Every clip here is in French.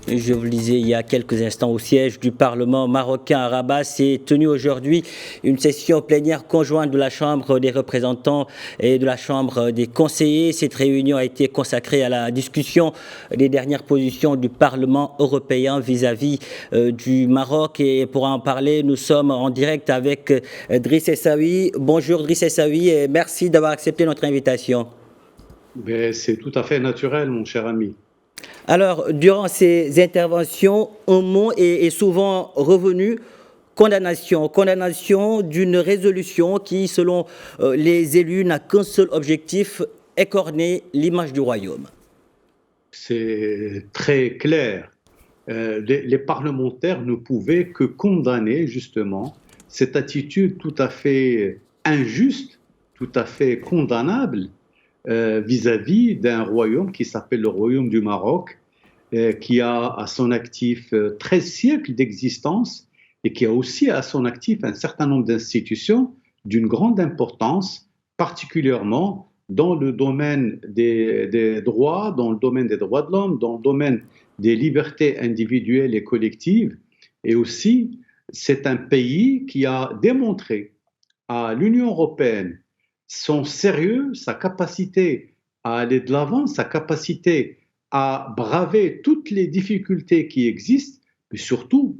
Je vous le disais il y a quelques instants, au siège du Parlement marocain à Rabat s'est tenue aujourd'hui une session plénière conjointe de la Chambre des représentants et de la Chambre des conseillers. Cette réunion a été consacrée à la discussion des dernières positions du Parlement européen vis-à-vis du Maroc. Et pour en parler, nous sommes en direct avec Driss Essaoui. Bonjour Driss Essaoui et merci d'avoir accepté notre invitation. Ben, c'est tout à fait naturel, mon cher ami. Alors, durant ces interventions, un mot est souvent revenu, condamnation. Condamnation d'une résolution qui, selon les élus, n'a qu'un seul objectif, écorner l'image du royaume. C'est très clair. Les parlementaires ne pouvaient que condamner justement cette attitude tout à fait injuste, tout à fait condamnable vis-à-vis d'un royaume qui s'appelle le royaume du Maroc, qui a à son actif 13 siècles d'existence et qui a aussi à son actif un certain nombre d'institutions d'une grande importance, particulièrement dans le domaine des droits, dans le domaine des droits de l'homme, dans le domaine des libertés individuelles et collectives. Et aussi, c'est un pays qui a démontré à l'Union européenne son sérieux, sa capacité à aller de l'avant, sa capacité à braver toutes les difficultés qui existent, mais surtout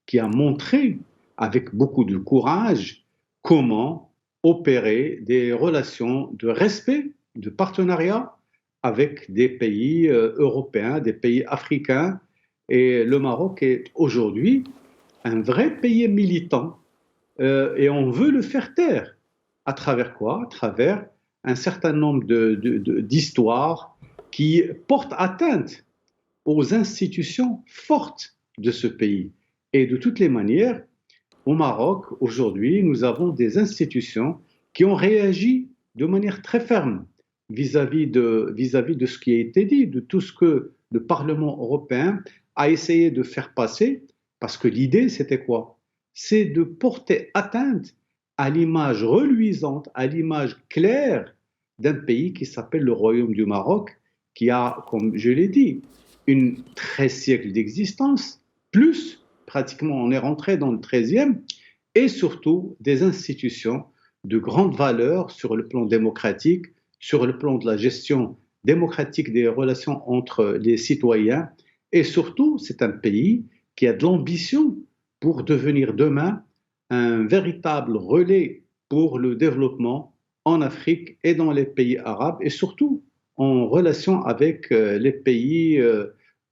qui a montré avec beaucoup de courage comment opérer des relations de respect, de partenariat avec des pays européens, des pays africains. Et le Maroc est aujourd'hui un vrai pays militant et on veut le faire taire. À travers quoi? À travers un certain nombre d'histoires qui portent atteinte aux institutions fortes de ce pays. Et de toutes les manières, au Maroc, aujourd'hui, nous avons des institutions qui ont réagi de manière très ferme vis-à-vis de ce qui a été dit, de tout ce que le Parlement européen a essayé de faire passer, parce que l'idée, c'était quoi? C'est de porter atteinte à l'image reluisante, à l'image claire d'un pays qui s'appelle le Royaume du Maroc, qui a, comme je l'ai dit, une 13 siècles d'existence, plus pratiquement on est rentré dans le 13e, et surtout des institutions de grande valeur sur le plan démocratique, sur le plan de la gestion démocratique des relations entre les citoyens, et surtout c'est un pays qui a de l'ambition pour devenir demain un véritable relais pour le développement en Afrique et dans les pays arabes, et surtout en relation avec les pays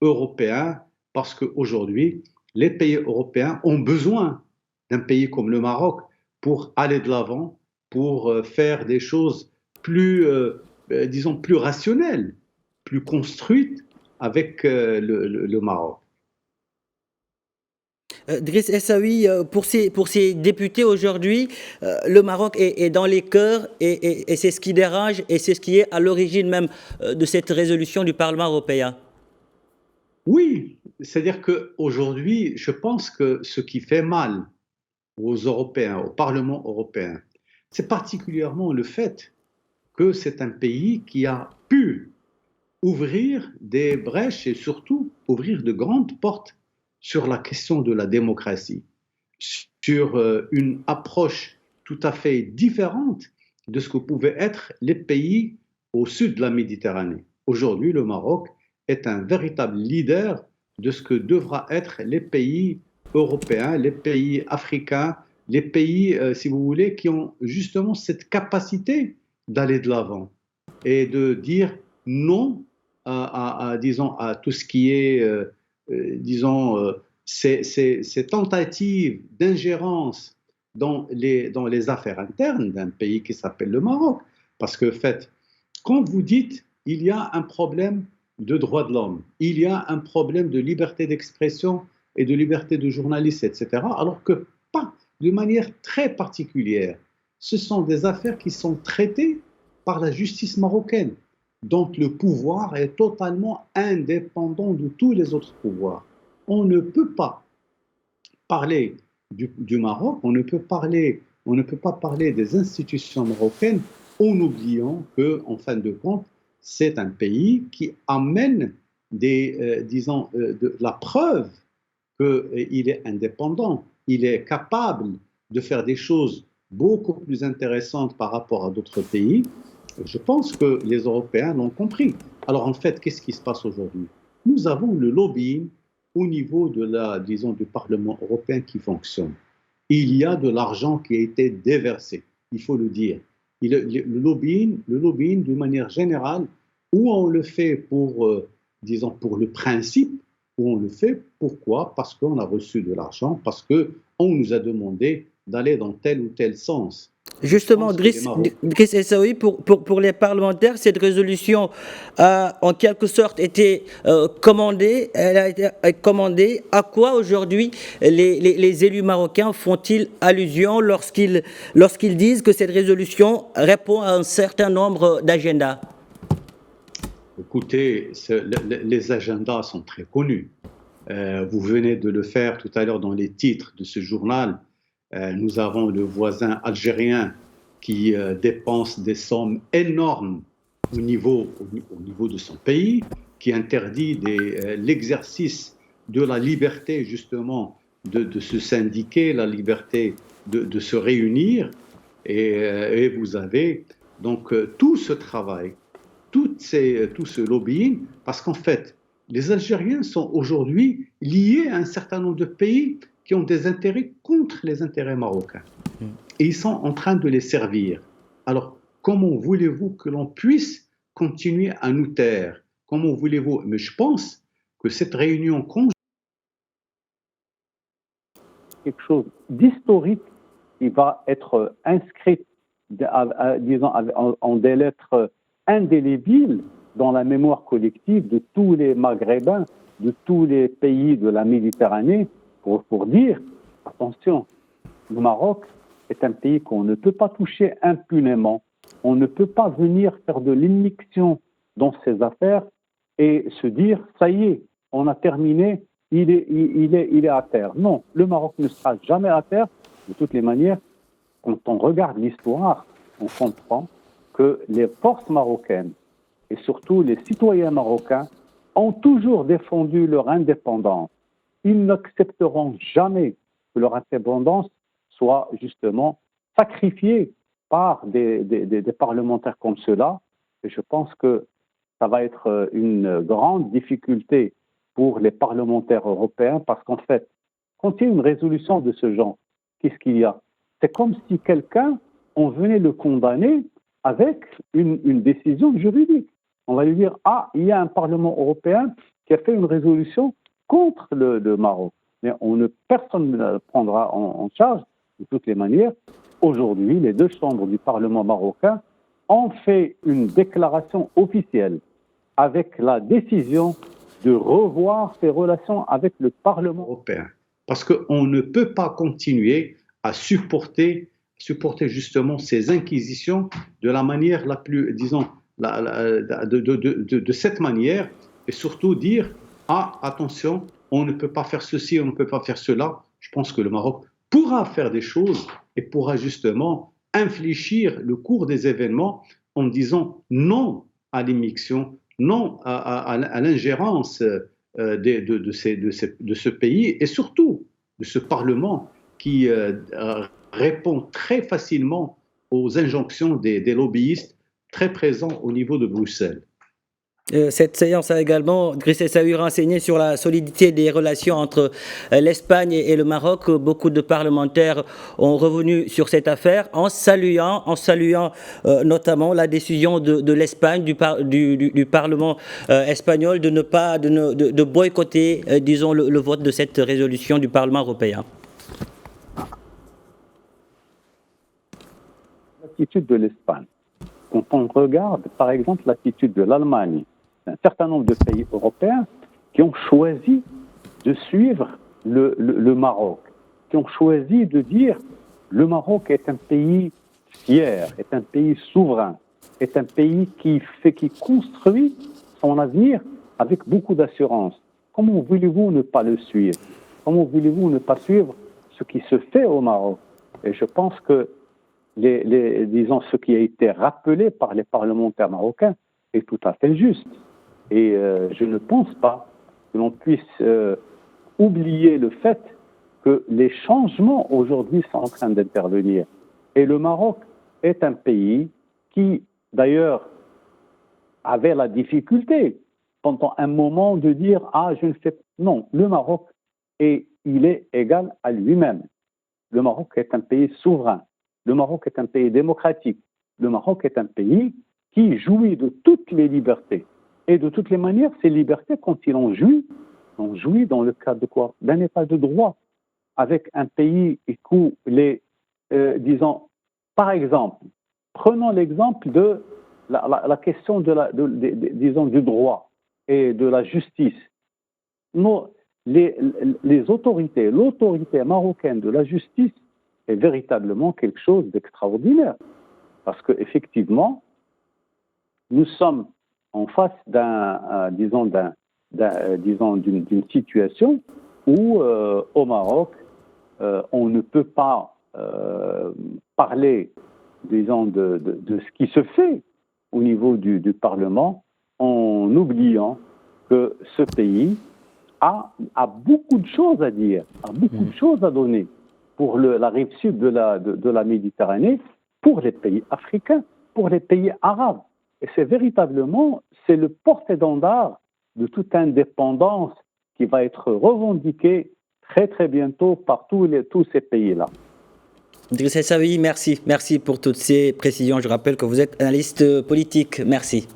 européens, parce qu'aujourd'hui, les pays européens ont besoin d'un pays comme le Maroc pour aller de l'avant, pour faire des choses plus, disons, plus rationnelles, plus construites avec le Maroc. Driss Essaoui, pour ces députés aujourd'hui, le Maroc est dans les cœurs et c'est ce qui dérange et c'est ce qui est à l'origine même de cette résolution du Parlement européen. Oui, c'est-à-dire qu'aujourd'hui, je pense que ce qui fait mal aux Européens, au Parlement européen, c'est particulièrement le fait que c'est un pays qui a pu ouvrir des brèches et surtout ouvrir de grandes portes sur la question de la démocratie, sur une approche tout à fait différente de ce que pouvaient être les pays au sud de la Méditerranée. Aujourd'hui, le Maroc est un véritable leader de ce que devra être les pays européens, les pays africains, les pays, si vous voulez, qui ont justement cette capacité d'aller de l'avant et de dire non disons, à tout ce qui est, disons, ces tentatives d'ingérence dans les affaires internes d'un pays qui s'appelle le Maroc. Parce que, en fait, quand vous dites il y a un problème de droits de l'homme, il y a un problème de liberté d'expression et de liberté de journaliste, etc., alors que pas de manière très particulière. Ce sont des affaires qui sont traitées par la justice marocaine. Donc le pouvoir est totalement indépendant de tous les autres pouvoirs. On ne peut pas parler du Maroc, on ne peut pas parler des institutions marocaines en oubliant que, en fin de compte, c'est un pays qui amène de la preuve qu'il est indépendant, il est capable de faire des choses beaucoup plus intéressantes par rapport à d'autres pays. Je pense que les Européens l'ont compris. Alors en fait, qu'est-ce qui se passe aujourd'hui? Nous avons le lobbying au niveau du Parlement européen qui fonctionne. Il y a de l'argent qui a été déversé, il faut le dire. Le lobbying, d'une manière générale, ou on le fait pour le principe, ou on le fait pourquoi? Parce qu'on a reçu de l'argent, parce qu'on nous a demandé d'aller dans tel ou tel sens. Justement, Driss Essaoui, pour les parlementaires, cette résolution a en quelque sorte été commandée. Elle a été commandée. À quoi aujourd'hui les élus marocains font-ils allusion lorsqu'ils disent que cette résolution répond à un certain nombre d'agendas? Écoutez, les agendas sont très connus. Vous venez de le faire tout à l'heure dans les titres de ce journal. Nous avons le voisin algérien qui dépense des sommes énormes au niveau de son pays, qui interdit l'exercice de la liberté justement de se syndiquer, la liberté de se réunir. Et vous avez donc tout ce travail, tout ce lobbying, parce qu'en fait, les Algériens sont aujourd'hui liés à un certain nombre de pays qui ont des intérêts contre les intérêts marocains. Et ils sont en train de les servir. Alors, comment voulez-vous que l'on puisse continuer à nous taire? Comment voulez-vous? Mais je pense que cette réunion conjointe... Quelque chose d'historique qui va être inscrit, disons, en des lettres indélébiles dans la mémoire collective de tous les Maghrébins, de tous les pays de la Méditerranée, pour dire, attention, le Maroc est un pays qu'on ne peut pas toucher impunément. On ne peut pas venir faire de l'immixtion dans ses affaires et se dire, ça y est, on a terminé, il est à terre. Non, le Maroc ne sera jamais à terre. De toutes les manières, quand on regarde l'histoire, on comprend que les forces marocaines et surtout les citoyens marocains ont toujours défendu leur indépendance. Ils n'accepteront jamais que leur indépendance soit justement sacrifiée par des parlementaires comme ceux-là. Et je pense que ça va être une grande difficulté pour les parlementaires européens parce qu'en fait, quand il y a une résolution de ce genre, qu'est-ce qu'il y a? C'est comme si quelqu'un, on venait le condamner avec une décision juridique. On va lui dire, ah, il y a un Parlement européen qui a fait une résolution contre le Maroc. Mais personne ne le prendra en charge de toutes les manières. Aujourd'hui, les deux chambres du Parlement marocain ont fait une déclaration officielle avec la décision de revoir ses relations avec le Parlement européen. Parce qu'on ne peut pas continuer à supporter justement ces inquisitions de la manière la plus, disons, de cette manière, et surtout dire, ah, attention, on ne peut pas faire ceci, on ne peut pas faire cela. Je pense que le Maroc pourra faire des choses et pourra justement infléchir le cours des événements en disant non à l'immixtion, non à l'ingérence de ce pays et surtout de ce Parlement qui répond très facilement aux injonctions des lobbyistes très présents au niveau de Bruxelles. Cette séance a également, Driss Essaoui, renseigné sur la solidité des relations entre l'Espagne et le Maroc. Beaucoup de parlementaires ont revenu sur cette affaire en saluant notamment la décision de l'Espagne, du Parlement espagnol de boycotter, disons, le vote de cette résolution du Parlement européen. L'attitude de l'Espagne. Quand on regarde, par exemple, l'attitude de l'Allemagne, un certain nombre de pays européens qui ont choisi de suivre le Maroc, qui ont choisi de dire le Maroc est un pays fier, est un pays souverain, est un pays qui construit son avenir avec beaucoup d'assurance. Comment voulez-vous ne pas le suivre? Comment voulez-vous ne pas suivre ce qui se fait au Maroc? Et je pense que disons, ce qui a été rappelé par les parlementaires marocains est tout à fait juste. Et je ne pense pas que l'on puisse oublier le fait que les changements aujourd'hui sont en train d'intervenir. Et le Maroc est un pays qui, d'ailleurs, avait la difficulté pendant un moment de dire « Ah, je ne sais pas ». Non, le Maroc, il est égal à lui-même. Le Maroc est un pays souverain. Le Maroc est un pays démocratique. Le Maroc est un pays qui jouit de toutes les libertés. Et de toutes les manières, ces libertés, quand ils en jouit dans le cadre de quoi? D'un état de droit. Avec un pays où disons, par exemple, prenons l'exemple de la question disons, du droit et de la justice. Les autorités, l'autorité marocaine de la justice est véritablement quelque chose d'extraordinaire. Parce qu'effectivement, nous sommes en face d'une situation où, au Maroc, on ne peut pas parler, disons, de ce qui se fait au niveau du Parlement en oubliant que ce pays a beaucoup de choses à dire, a beaucoup de choses à donner pour la rive sud de la Méditerranée, pour les pays africains, pour les pays arabes. Et c'est véritablement, le porte-étendard de toute indépendance qui va être revendiquée très très bientôt par tous ces pays-là. Idriss El Saoui, merci pour toutes ces précisions. Je rappelle que vous êtes analyste politique. Merci.